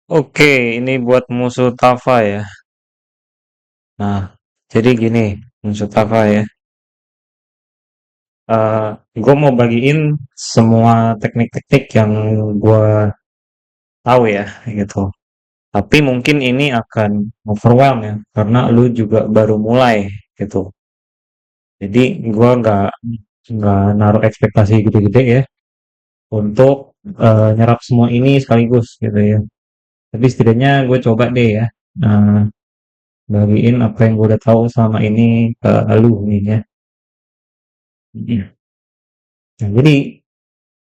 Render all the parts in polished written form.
Oke, ini buat musuh Tava ya. Nah, jadi gini, musuh Tava ya. Gue mau bagiin semua teknik-teknik yang gue tahu ya, gitu. Tapi mungkin ini akan overwhelm ya, karena lu juga baru mulai, gitu. Jadi gue nggak naruh ekspektasi gede-gede ya untuk nyerap semua ini sekaligus, gitu ya. Tapi setidaknya gue coba deh ya. Nah, bagiin apa yang gue udah tahu selama ini ke lu nih ya. Nah, jadi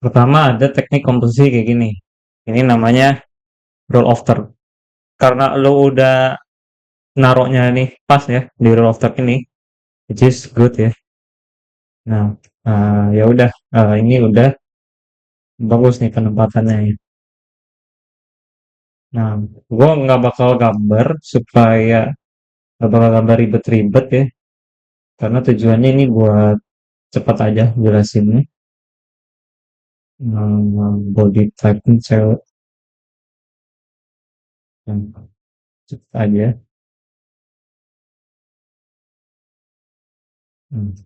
pertama ada teknik komposisi kayak gini. Ini namanya roll of third. Karena lo udah naroknya nih pas ya di roll of third ini, which is good ya. Nah, ya udah, ini udah bagus nih penempatannya ya. Nah, gue nggak bakal gambar supaya nggak bakal gambar ribet-ribet ya. Karena tujuannya ini buat cepat aja jelasinnya. Body type cewek yang cepat aja. Hmm.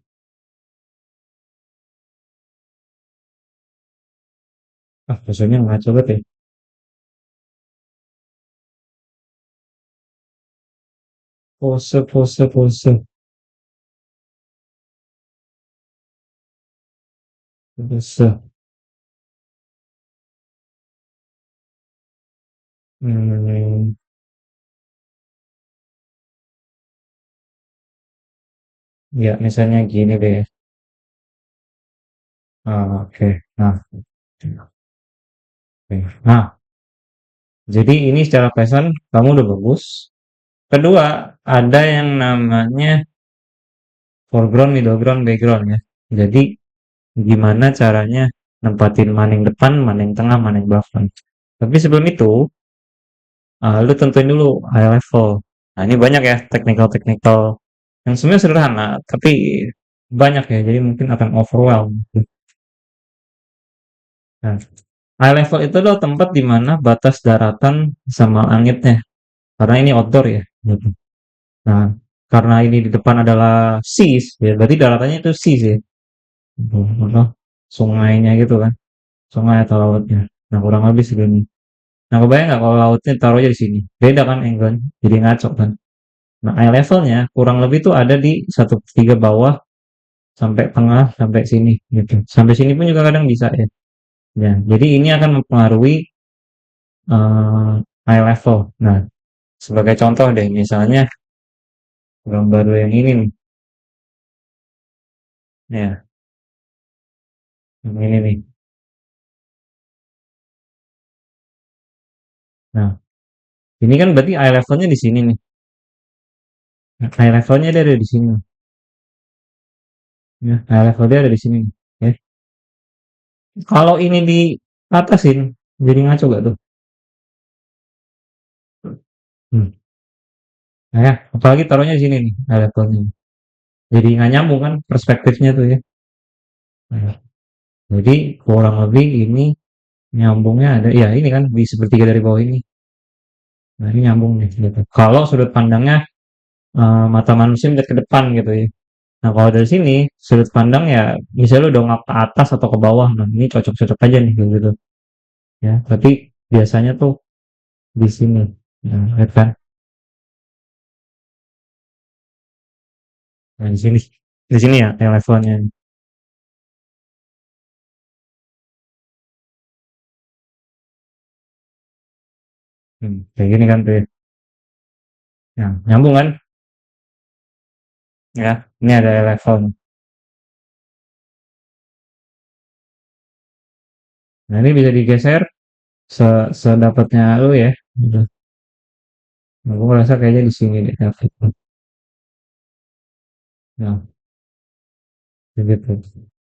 Maksudnya ngaco banget ya. Pose, pose, pose. Pose. Hmm, ya misalnya gini deh. Oke. Nah, oke. Nah, jadi ini secara passion kamu udah bagus. Kedua, ada yang namanya foreground, middle ground, background ya. Jadi gimana caranya nempatin maning depan, maning tengah, maning belakang. Tapi sebelum itu, lu tentuin dulu high level. Nah, ini banyak ya technical-technical yang sebenarnya sederhana, tapi banyak ya. Jadi mungkin akan overwhelm. Nah, high level itu adalah tempat di mana batas daratan sama langitnya. Karena ini outdoor ya. Gitu. Nah, karena ini di depan adalah seas, ya berarti daratannya itu seas ya. Gitu. Apa? Sungainya gitu kan. Sungai atau lautnya. Nah, kurang lebih segini. Nah, kebayang nggak kalau lautnya taruh aja di sini? Beda kan angle, jadi ngaco kan. Nah, eye levelnya kurang lebih tuh ada di 1/3 bawah sampai tengah sampai sini gitu. Sampai sini pun juga kadang bisa ya. Ya, jadi ini akan mempengaruhi eye level. Nah, sebagai contoh deh, misalnya gambar yang ini nih, ya, yang ini nih. Nah, ini kan berarti eye levelnya di sini nih. Nah, eye levelnya dia ada di sini. Ya, eye level dia ada di sini. Ya. Kalau ini di atasin, jadi ngaco gak tuh? Hmm. Nah, ya, apalagi taruhnya di sini nih, eye levelnya. Jadi nggak nyambung kan perspektifnya tuh ya. Nah, jadi kurang lebih ini nyambungnya ada, ya ini kan di sepertiga dari bawah ini. Nah, ini nyambung nih gitu. Kalau sudut pandangnya mata manusia melihat ke depan gitu ya. Nah, kalau dari sini sudut pandang ya misalnya lu dongak ke atas atau ke bawah. Nah, ini cocok-cocok aja nih gitu. Ya, tapi biasanya tuh di sini. Nah, lihat kan? Nah, di sini. Di sini ya yang levelnya. Kayak gini kan tuh ya. Nah, nyambung kan? Ya, ini ada level. Nah, ini bisa digeser sedapatnya lu ya. Gitu. Nah, gue ngerasa kayaknya di sini deh. Nah, begitu.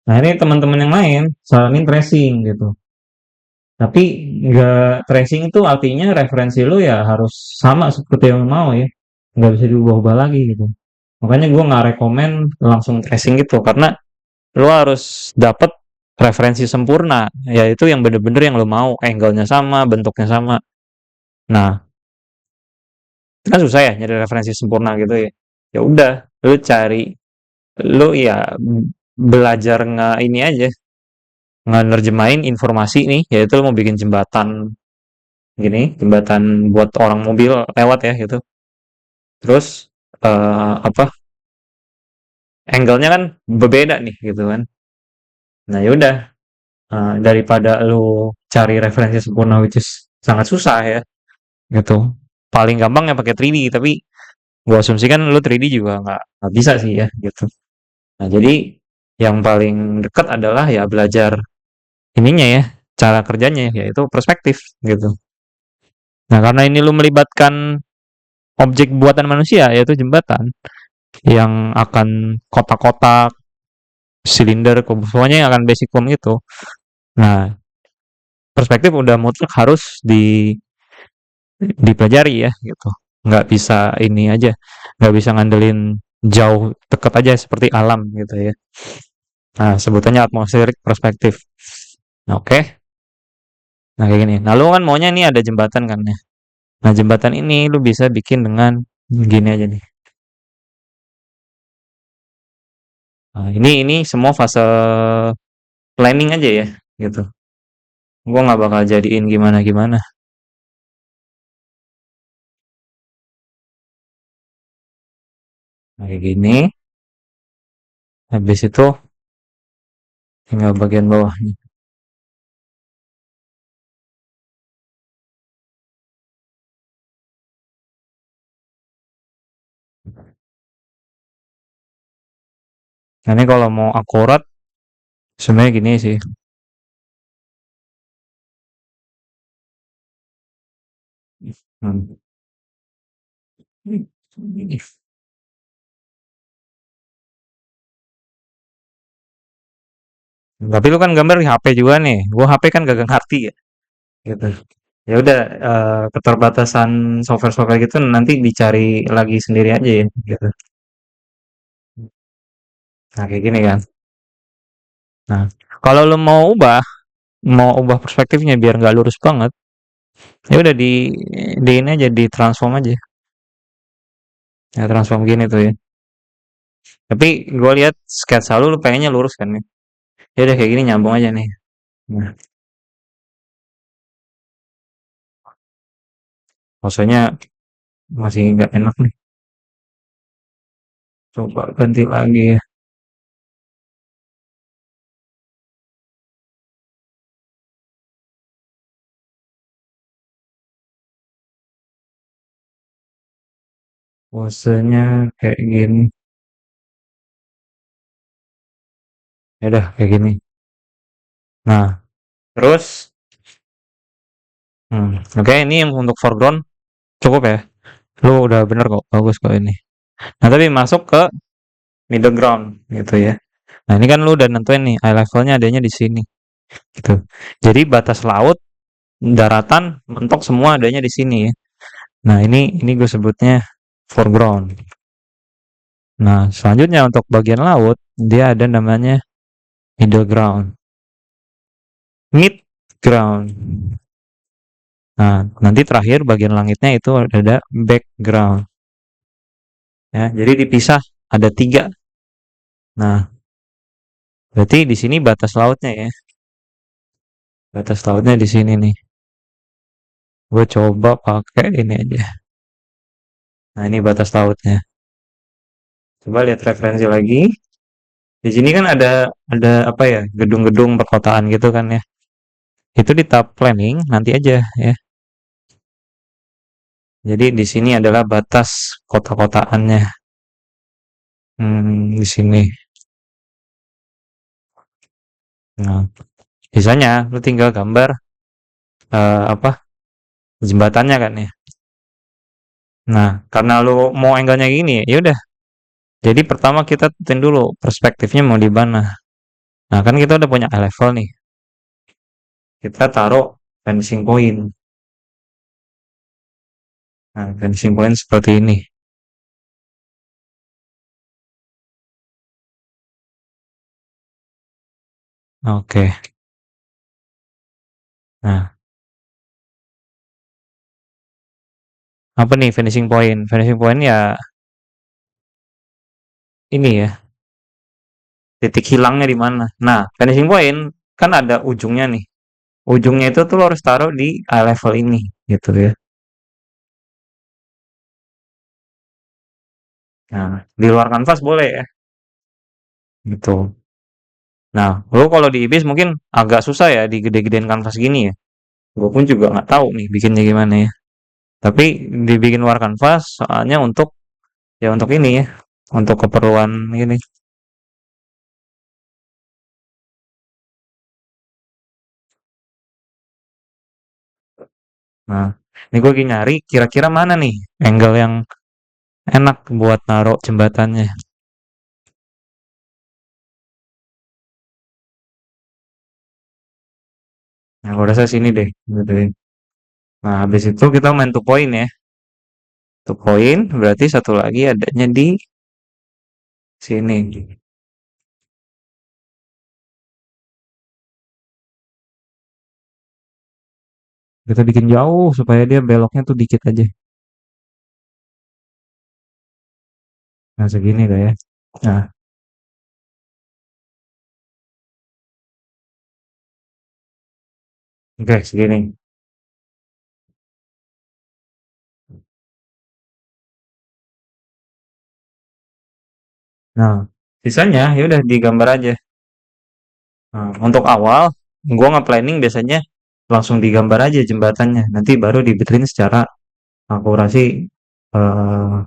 Nah, ini teman-teman yang lain saranin tracing gitu. Tapi nggak tracing itu artinya referensi lu ya harus sama seperti yang lu mau ya. Nggak bisa diubah-ubah lagi gitu. Makanya gue nggak rekomen langsung tracing gitu. Karena lu harus dapet referensi sempurna. Yaitu yang bener-bener yang lu mau. Angle-nya sama, bentuknya sama. Nah, itu kan susah ya nyari referensi sempurna gitu ya. Ya udah, lu cari, lu ya belajar nggak ini aja, nggak nerjemahin informasi nih, yaitu lu mau bikin jembatan gini, jembatan buat orang mobil lewat ya gitu. Terus apa? Angle-nya kan berbeda nih gitu kan. Nah, ya udah, daripada lu cari referensi sempurna which is sangat susah ya gitu. Paling gampang ya pakai 3D, tapi gua asumsikan lu 3D juga nggak bisa sih ya gitu. Nah, jadi yang paling dekat adalah ya belajar ininya ya, cara kerjanya yaitu perspektif gitu. Nah, karena ini lu melibatkan objek buatan manusia yaitu jembatan yang akan kotak-kotak, silinder, semuanya yang akan basic form itu. Nah, perspektif udah mutlak harus dipelajari ya gitu. Nggak bisa ini aja, nggak bisa ngandelin jauh deket aja seperti alam gitu ya. Nah, sebutannya atmospheric perspektif. Nah, oke. Nah, kayak gini. Nah, lu kan maunya nih ada jembatan kan ya. Nah, jembatan ini lu bisa bikin dengan gini aja nih. Nah, ini semua fase planning aja ya gitu. Gua nggak bakal jadiin gimana-gimana. Nah, kayak gini. Habis itu tinggal bagian bawah. Nah, ini kalau mau akurat sebenarnya gini sih. Hmm. Tapi lu kan gambar di HP juga nih. Gua HP kan gak ngerti ya, gitu. Ya udah, keterbatasan software-software gitu nanti dicari lagi sendiri aja ya, gitu. Nah, kayak gini kan. Nah, kalau lu mau ubah perspektifnya biar nggak lurus banget, ya udah di ini aja, di transform aja. Ya transform gini tuh ya. Tapi gue lihat sketsa lu pengennya lurus kan nih. Ya udah kayak gini nyambung aja nih. Nah, maksudnya masih nggak enak nih. Coba ganti lagi ya. Posenya kayak gini. Ya udah kayak gini. Nah, terus, oke ini yang untuk foreground cukup ya. Lu udah bener kok, bagus kok ini. Nah, tapi masuk ke middle ground gitu ya. Nah, ini kan lu udah nentuin nih eye levelnya adanya di sini gitu. Jadi batas laut, daratan, mentok semua adanya di sini ya. Nah, ini gue sebutnya foreground. Nah, selanjutnya untuk bagian laut, dia ada namanya middle ground, mid ground. Nah, nanti terakhir bagian langitnya itu ada background. Ya, jadi dipisah ada tiga. Nah, berarti di sini batas lautnya ya. Batas lautnya di sini nih. Gue coba pakai ini aja. Nah, ini batas lautnya. Coba lihat referensi lagi. Di sini kan ada apa ya? Gedung-gedung perkotaan gitu kan ya. Itu di tab planning nanti aja ya. Jadi di sini adalah batas kota-kotaannya. Di sini. Nah, biasanya lu tinggal gambar apa jembatannya kan ya. Nah, karena lu mau angle-nya gini, ya udah. Jadi pertama kita tentuin dulu perspektifnya mau di mana. Nah, kan kita udah punya eye level nih. Kita taruh vanishing point. Nah, vanishing point seperti ini. Oke. Nah, Apa nih finishing point? Finishing point ya ini ya, titik hilangnya di mana. Nah, finishing point kan ada ujungnya nih. Ujungnya itu tuh lo harus taruh di eye level ini gitu ya. Nah, di luar kanvas boleh ya, gitu. Nah, lo kalau di ibis mungkin agak susah ya digede-gedein kanvas gini ya. Gue pun juga nggak tahu nih bikinnya gimana ya. Tapi dibikin luar kanvas soalnya untuk ya untuk ini ya, untuk keperluan ini. Nah, ini gue lagi nyari kira-kira mana nih angle yang enak buat naruh jembatannya. Nah, gue rasa sini deh. Gitu ya. Nah, habis itu kita main to point ya. To point berarti satu lagi adanya di sini. Kita bikin jauh supaya dia beloknya tuh dikit aja. Nah, segini lah ya. Nah, oke, segini. Nah, sisanya ya udah digambar aja. Nah, untuk awal, gua nge-planning biasanya langsung digambar aja jembatannya. Nanti baru dibetulin secara akurasi eh,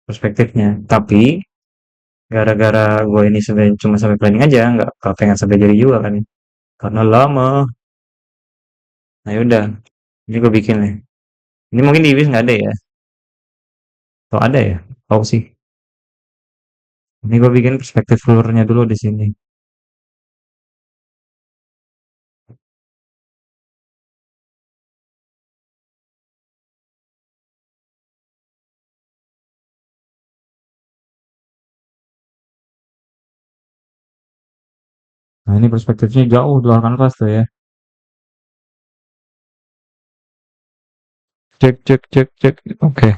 perspektifnya. Tapi gara-gara gue ini cuma sampai planning aja, nggak pengen sampai jadi juga kan. Karena lama. Nah yaudah, ini gue bikin nih. Ini mungkin di Ibis nggak ada ya? Atau ada ya? Tahu sih. Ini gue bikin perspektif floornya dulu di sini. Nah ini perspektifnya jauh di luar kanvas tuh ya. Cek, cek, cek, cek. Oke.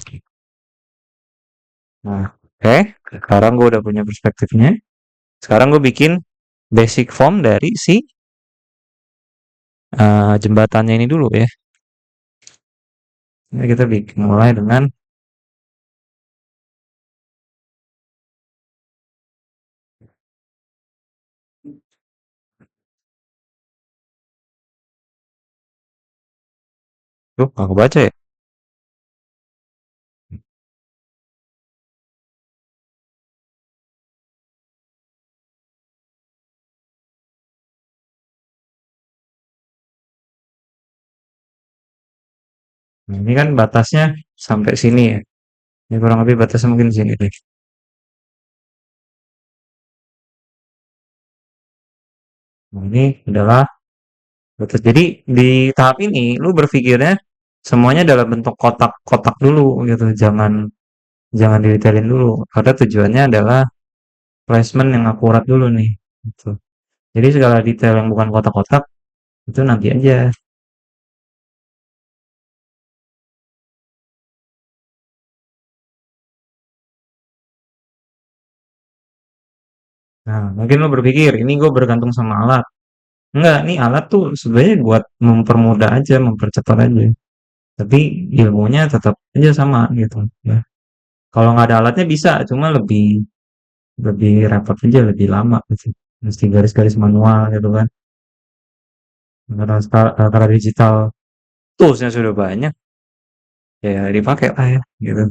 Nah, oke. Sekarang gue udah punya perspektifnya. Sekarang gue bikin basic form dari si jembatannya ini dulu ya. Ini kita bikin mulai dengan tuh aku baca ya. Nah, ini kan batasnya sampai sini ya. Ini kurang lebih batasnya mungkin sini deh. Nah, ini adalah batas. Jadi di tahap ini lu berpikirnya semuanya dalam bentuk kotak-kotak dulu gitu. Jangan jangan didetailin dulu. Karena tujuannya adalah placement yang akurat dulu nih. Gitu. Jadi segala detail yang bukan kotak-kotak itu nanti aja. Nah, mungkin lu berpikir ini gue bergantung sama alat. Enggak, nih alat tuh sebenarnya buat mempermudah aja, mempercepat aja. Tapi ilmunya tetap aja sama gitu. Ya. Kalau nggak ada alatnya bisa, cuma lebih lebih repot aja, lebih lama gitu. Mesti garis-garis manual gitu kan. Karena digital toolsnya sudah banyak, ya dipakai lah ya gitu.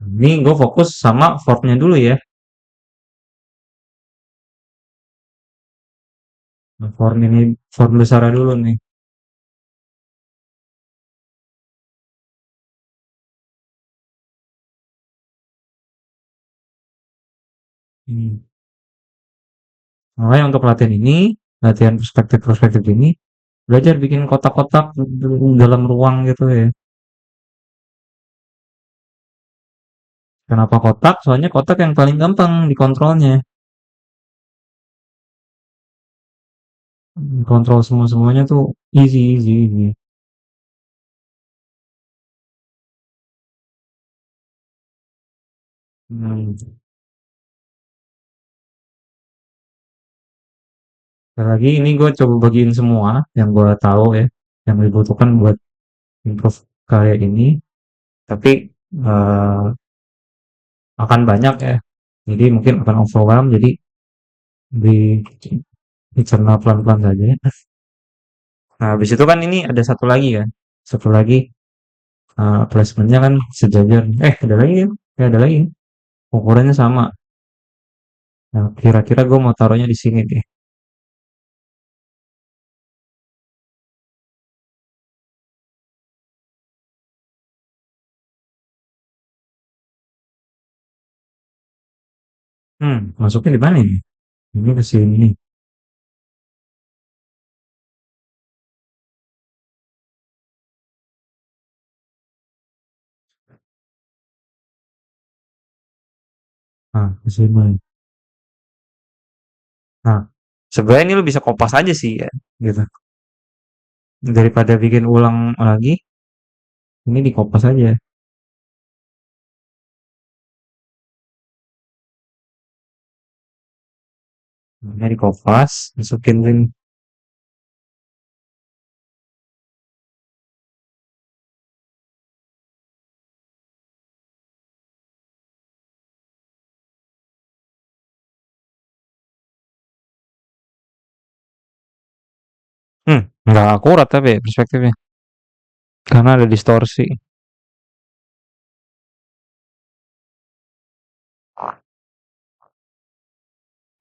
Ini gue fokus sama formnya dulu ya. Nah, form ini form besar dulu nih. Hmm. Makanya untuk latihan ini, latihan perspektif-perspektif ini, belajar bikin kotak-kotak dalam ruang gitu ya. Kenapa kotak? Soalnya kotak yang paling gampang dikontrolnya. kontrol semua-semuanya tuh easy, easy, easy. Hmm. Lagi ini gue coba bagiin semua yang gue tahu ya, yang dibutuhkan buat improve kayak ini. Tapi eh, akan banyak ya. Jadi mungkin akan overwhelm. Jadi di dicerna pelan-pelan saja. Nah, habis itu kan ini ada satu lagi kan. Satu lagi placementnya kan sejajar. Ada lagi ya? Ada lagi. Ukurannya sama. Nah, kira-kira gue mau taruhnya di sini deh. Masuknya di mana ini? Ini ke sini. Nah, ke sini. Nah, sebenarnya ini lu bisa kopas aja sih ya, gitu. Daripada bikin ulang lagi, ini dikopas aja. Ini dikopas, masukin link. Nggak akurat tapi ya perspektifnya. Karena ada distorsi.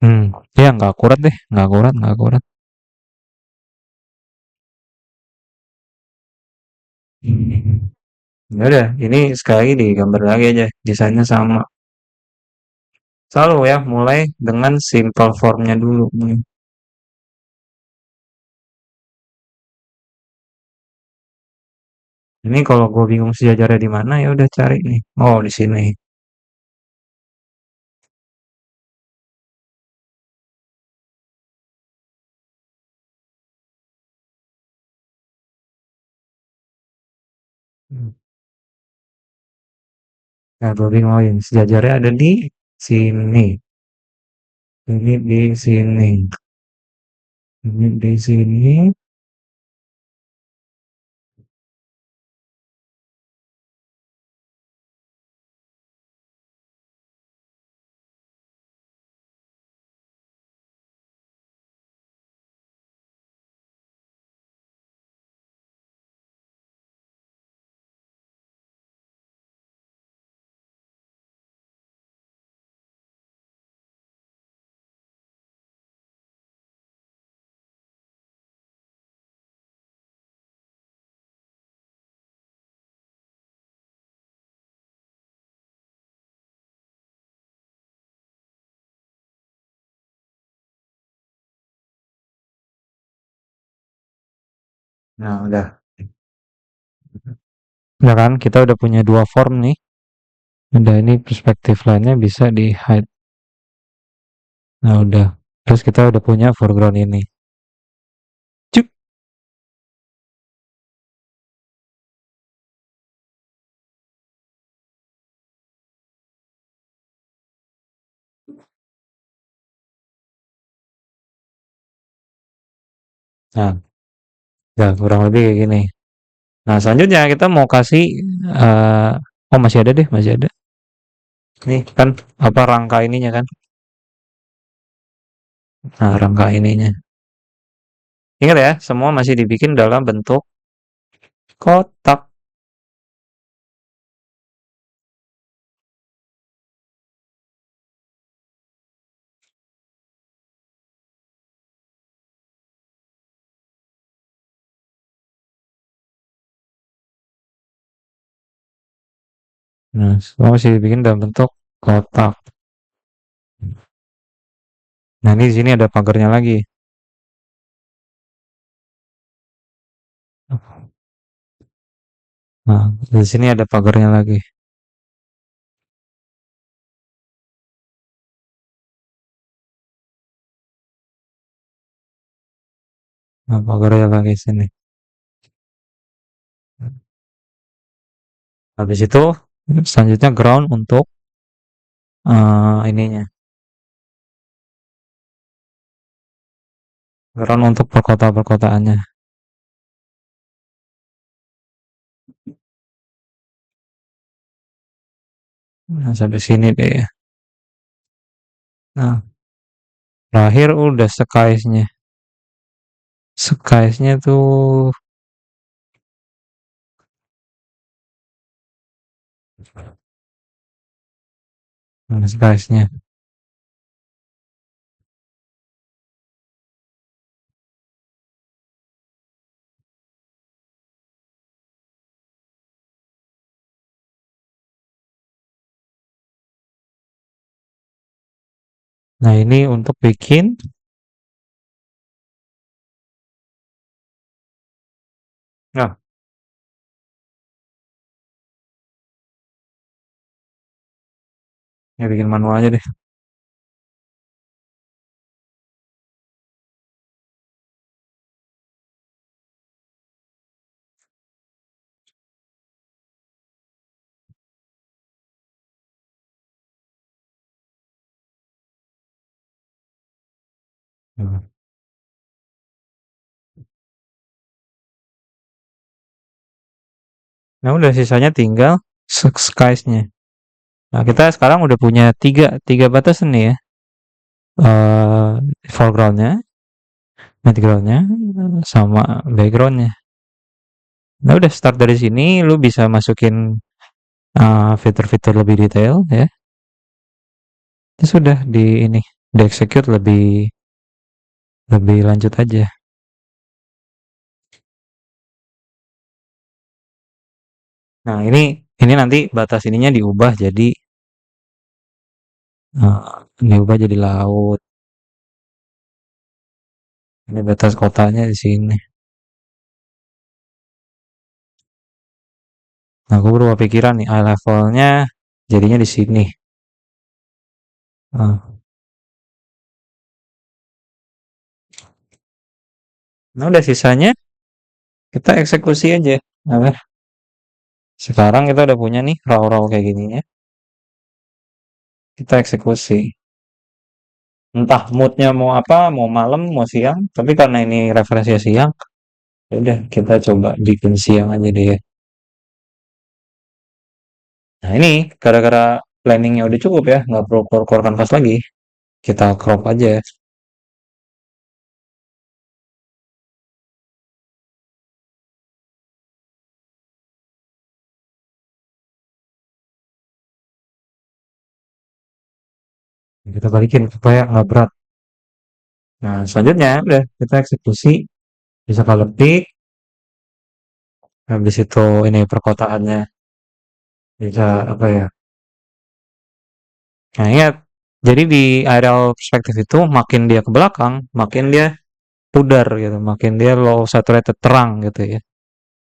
Hmm, ya nggak akurat deh, nggak akurat, nggak akurat. Ya udah, ini sekali lagi digambar lagi aja, desainnya sama. Selalu ya, mulai dengan simple formnya dulu. Ini kalau gue bingung sejajarnya di mana ya udah cari nih. Oh, di sini. Nah, gue bingungin sejajarnya ada di sini. Ini di sini. Ini di sini. Nah, udah. Ya kan, kita udah punya dua form nih. Udah ini perspektif lainnya bisa di hide. Nah, udah. Terus kita udah punya foreground ini. Cuk. Nah, ya kurang lebih kayak gini. Nah, selanjutnya kita mau kasih eh oh masih ada deh, masih ada. Nih kan apa rangka ininya kan? Nah, rangka ininya. Ingat ya, semua masih dibikin dalam bentuk kotak. Nah, semua masih dibikin dalam bentuk kotak. Nah, ini di sini ada pagarnya lagi. Nah, di sini ada pagarnya lagi. Nah, pagarnya lagi sini. Habis itu selanjutnya ground untuk ininya. Ground untuk perkotaannya. Nah, sampai sini deh ya. Nah, terakhir udah skies-nya. Skies-nya tuh skies-nya. Nah, ini untuk bikin nah, ya bikin manual aja deh. Nah, nah, udah sisanya tinggal skies-nya. Nah, kita sekarang udah punya tiga batasan nih ya. Foreground-nya, background-nya, sama background-nya. Nah, udah start dari sini, lu bisa masukin fitur-fitur lebih detail ya. Itu sudah di execute lebih lebih lanjut aja. Nah, ini nanti batas ininya diubah jadi laut. Ini batas kotanya di sini. Nah, aku berubah pikiran nih, eye levelnya jadinya di sini. Nah, nah, udah sisanya kita eksekusi aja. Nah, sekarang kita udah punya nih raw-raw kayak gininya. Kita eksekusi. Entah moodnya mau apa, mau malam, mau siang. Tapi karena ini referensi siang, ya udah kita coba bikin siang aja deh ya. Nah ini gara-gara planningnya udah cukup ya, nggak perlu keluar kanvas lagi. Kita crop aja. Kita balikin supaya nggak berat. Nah selanjutnya udah kita eksekusi. Bisa color pick. Habis itu ini perkotaannya bisa apa ya? Nah ingat, jadi di aerial perspektif itu makin dia ke belakang, makin dia pudar gitu, makin dia low saturated terang gitu ya.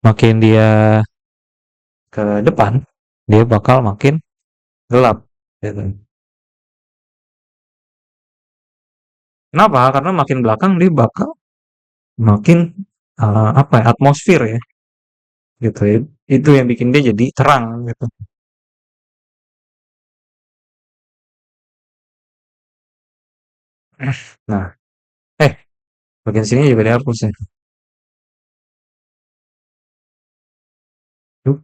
Makin dia ke depan, dia bakal makin gelap gitu. Kenapa? Karena makin belakang dia bakal makin apa ya, atmosfer ya gitu ya. Itu yang bikin dia jadi terang gitu. Nah, eh bagian sini juga dihapus ya. Tuh.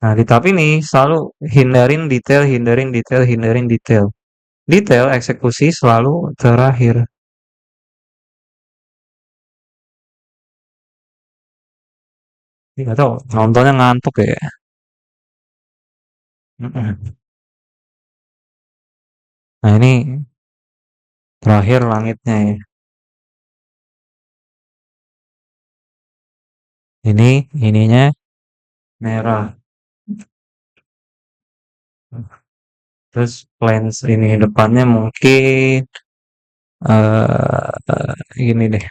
Nah, di tab ini selalu hindarin detail, hindarin detail, hindarin detail. Detail eksekusi selalu terakhir. Ini nggak tahu, nontonnya ngantuk ya. Mm-mm. Nah, ini terakhir langitnya ya. Ininya merah. Terus lens ini depannya mungkin gini deh.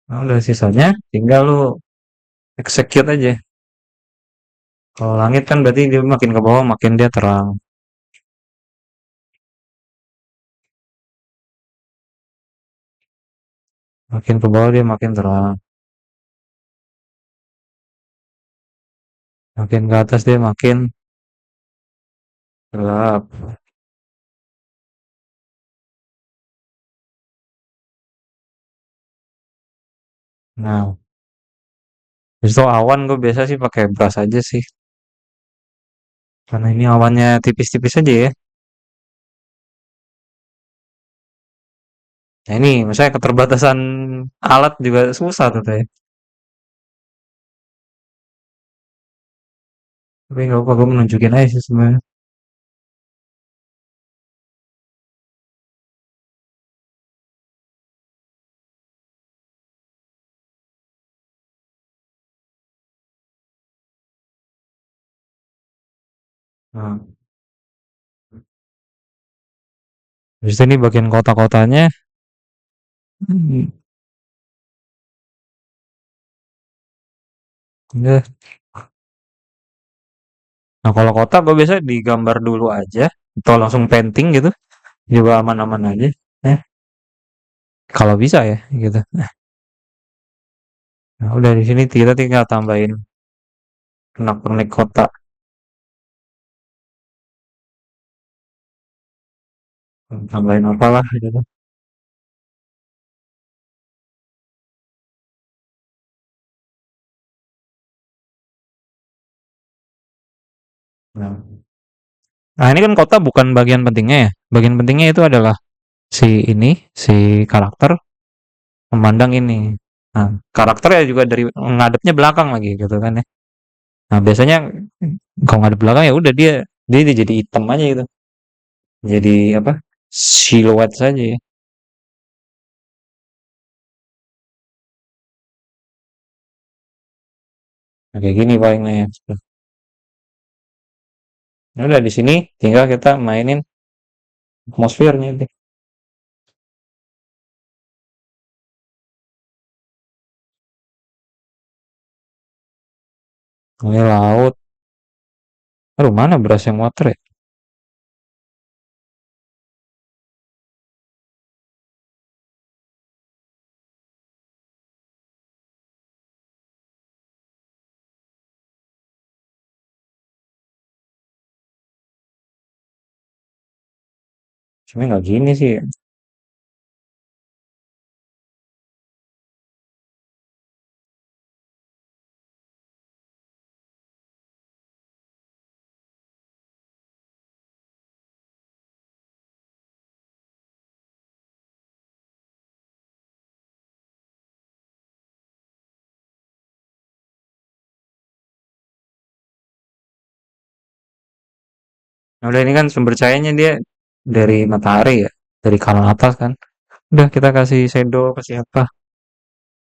Nah, udah sisanya tinggal lu execute aja. Kalau langit kan berarti dia makin ke bawah makin dia terang. Makin ke bawah dia makin terang. Makin ke atas dia makin gelap. Nah, justru awan gue biasa sih pakai brush aja sih. Karena ini awannya tipis-tipis aja ya. Nah ini, misalnya keterbatasan alat juga susah tuh ya. Tapi nggak apa, gue menunjukin aja sih sebenarnya. Nah, habis itu ini bagian kota-kotanya. Hmm, ya. Nah kalau kota gue biasa digambar dulu aja. Atau langsung painting gitu. Juga aman-aman aja. Eh, kalau bisa ya gitu. Nah udah di sini kita tinggal tambahin pernak-pernik kota. Tambahin apalah gitu. Nah, nah ini kan kota bukan bagian pentingnya ya. Bagian pentingnya itu adalah si karakter memandang ini. Nah, karakternya juga dari ngadepnya belakang lagi gitu kan ya. Nah, biasanya kalau ngadep belakang ya udah dia jadi hitam aja gitu. Jadi apa? Siluet saja ya. Nah, kayak gini paling ya. Nah, udah di sini tinggal kita mainin atmosfernya deh. Ini laut. Aduh, mana beras yang water ya? Cuma nggak gini sih. Nah, udah ini kan sumber cahayanya dia dari matahari ya, dari kanan atas kan. Udah kita kasih shadow, kasih apa.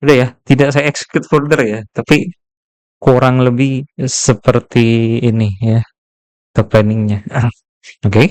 Udah ya, tidak saya execute further ya, tapi kurang lebih seperti ini ya, the planningnya. Oke. Okay?